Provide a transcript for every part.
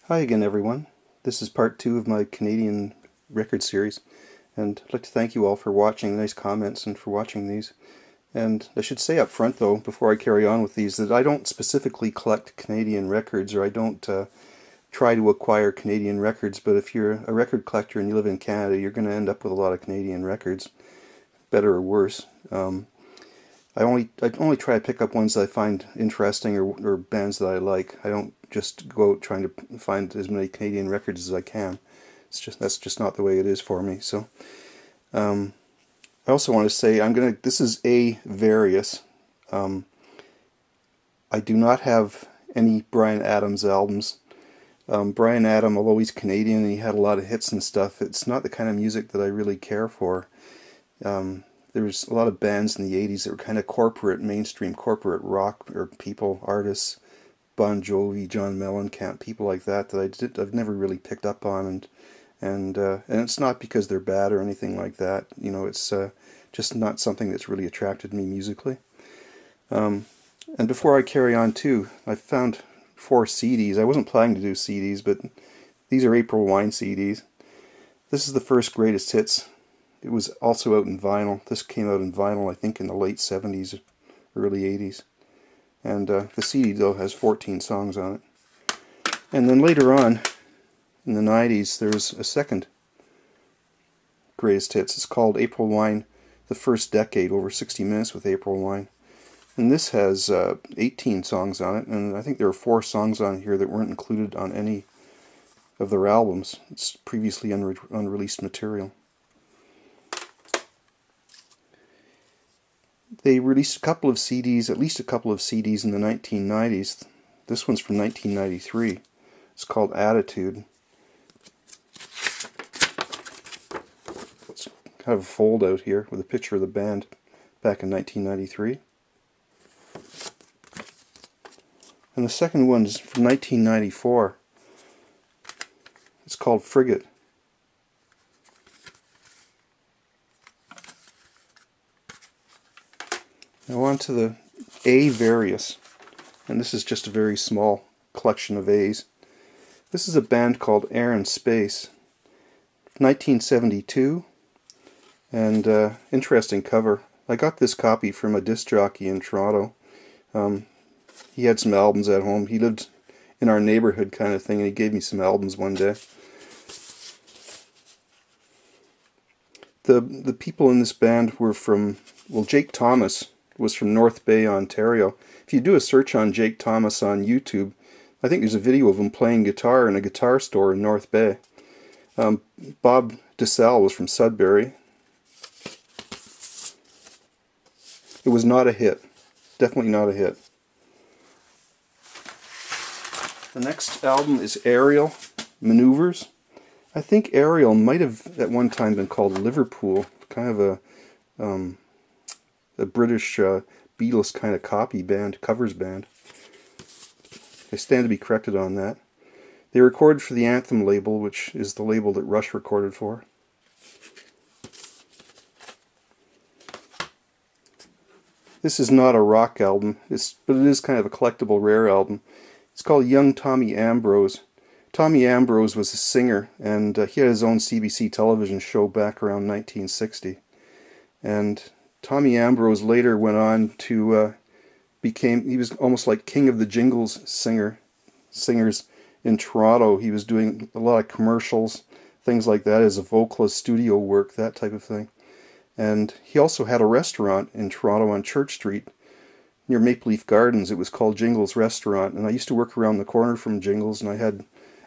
Hi again, everyone. This is part 2 of my Canadian record series, and I'd like to thank you all for watching. Nice comments and for watching these. And I should say up front, though, before I carry on with these, that I don't specifically collect Canadian records, or I don't try to acquire Canadian records, but if you're a record collector and you live in Canada, you're going to end up with a lot of Canadian records, better or worse. I only try to pick up ones that I find interesting or bands that I like. I don't just go out trying to find as many Canadian records as I can. That's just not the way it is for me. So I also want to say this is a various. I do not have any Bryan Adams albums. Bryan Adams, although he's Canadian and he had a lot of hits and stuff, it's not the kind of music that I really care for. There was a lot of bands in the 80s that were kind of mainstream corporate rock, or artists, Bon Jovi, John Mellencamp, people like that I've never really picked up on, and it's not because they're bad or anything like that. You know, it's just not something that's really attracted me musically. And before I carry on too, I found 4 CDs. I wasn't planning to do CDs, but these are April Wine CDs. This is the first Greatest Hits. It was also out in vinyl. This came out in vinyl, I think, in the late 70s, early 80s. And the CD, though, has 14 songs on it. And then later on, in the 90s, there's a second Greatest Hits. It's called April Wine, The First Decade, over 60 minutes with April Wine. And this has 18 songs on it, and I think there are 4 songs on here that weren't included on any of their albums. It's previously unreleased material. They released a couple of CDs, at least a couple of CDs in the 1990s. This one's from 1993. It's called Attitude. It's kind of a fold out here with a picture of the band back in 1993. And the second one's from 1994. It's called Frigate. Now on to the A Various, and this is just a very small collection of A's. This is a band called Air and Space, 1972, and interesting cover. I got this copy from a disc jockey in Toronto. He had some albums at home. He lived in our neighborhood kind of thing, and he gave me some albums one day. The people in this band were from, well, Jake Thomas was from North Bay, Ontario. If you do a search on Jake Thomas on YouTube, I think there's a video of him playing guitar in a guitar store in North Bay. Bob DeSalle was from Sudbury. It was not a hit. Definitely not a hit. The next album is Aerial Maneuvers. I think Aerial might have at one time been called Liverpool, kind of a British Beatles kind of covers band. I stand to be corrected on that. They recorded for the Anthem label, which is the label that Rush recorded for. This is not a rock album, but it is kind of a collectible rare album. It's called Young Tommy Ambrose. Tommy Ambrose was a singer, and he had his own CBC television show back around 1960. And Tommy Ambrose later went on to he was almost like king of the jingles singers in Toronto. He was doing a lot of commercials, things like that, as a vocalist, studio work, that type of thing. And he also had a restaurant in Toronto on Church Street near Maple Leaf Gardens. It was called Jingles Restaurant, and I used to work around the corner from Jingles, and I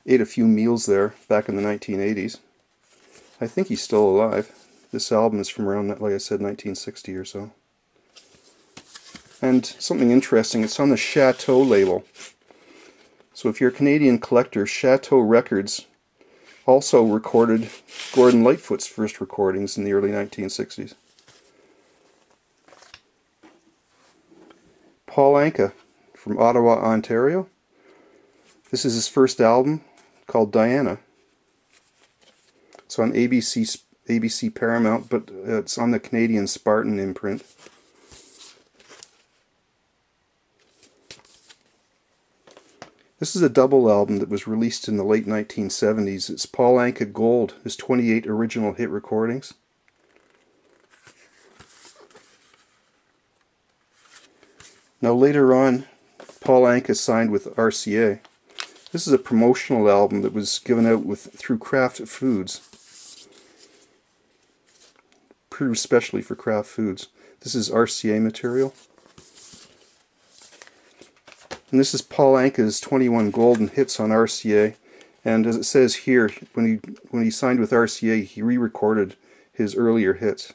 ate a few meals there back in the 1980s. I think he's still alive. This album is from around, like I said, 1960 or so. And something interesting, it's on the Chateau label. So if you're a Canadian collector, Chateau Records also recorded Gordon Lightfoot's first recordings in the early 1960s. Paul Anka from Ottawa, Ontario. This is his first album called Diana. It's on ABC Paramount, but it's on the Canadian Spartan imprint. This is a double album that was released in the late 1970s. It's Paul Anka Gold. There's 28 original hit recordings. Now later on, Paul Anka signed with RCA. This is a promotional album that was given out through Kraft Foods. Produced specially for Kraft Foods. This is RCA material. And this is Paul Anka's 21 golden hits on RCA. And as it says here, when he signed with RCA, he re-recorded his earlier hits.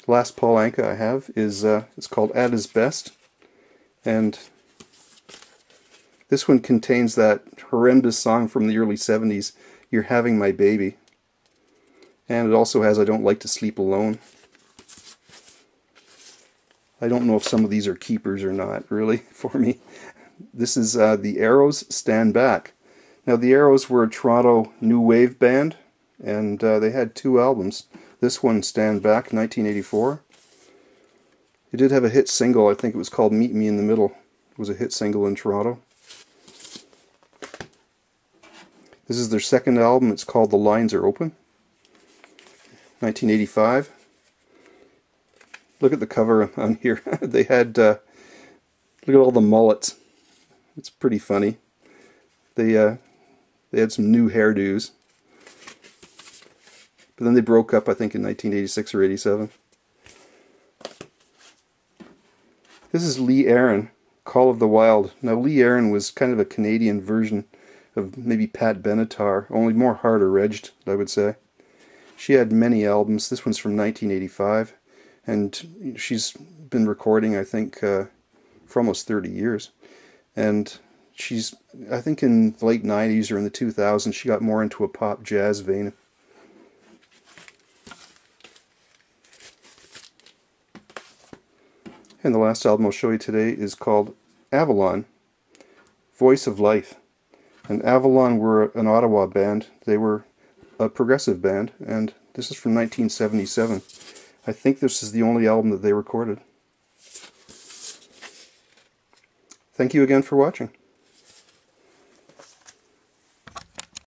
The last Paul Anka I have is it's called At His Best, and this one contains that horrendous song from the early 70s, You're Having My Baby, and it also has I Don't Like to Sleep Alone. I don't know if some of these are keepers or not, really, for me. This is The Arrows, Stand Back. Now, The Arrows were a Toronto new wave band, and they had 2 albums. This one, Stand Back, 1984. It did have a hit single, I think it was called Meet Me in the Middle. It was a hit single in Toronto. This is their second album, it's called The Lines Are Open, 1985. Look at the cover on here. They had, look at all the mullets. It's pretty funny. They had some new hairdos. But then they broke up, I think, in 1986 or 87. This is Lee Aaron, Call of the Wild. Now, Lee Aaron was kind of a Canadian version of maybe Pat Benatar, only more harder-edged, I would say. She had many albums. This one's from 1985, and she's been recording, I think, for almost 30 years. And she's, I think in the late 90s or in the 2000s, she got more into a pop jazz vein. And the last album I'll show you today is called Avalon, Voice of Life. And Avalon were an Ottawa band. They were a progressive band, and this is from 1977. I think this is the only album that they recorded. Thank you again for watching.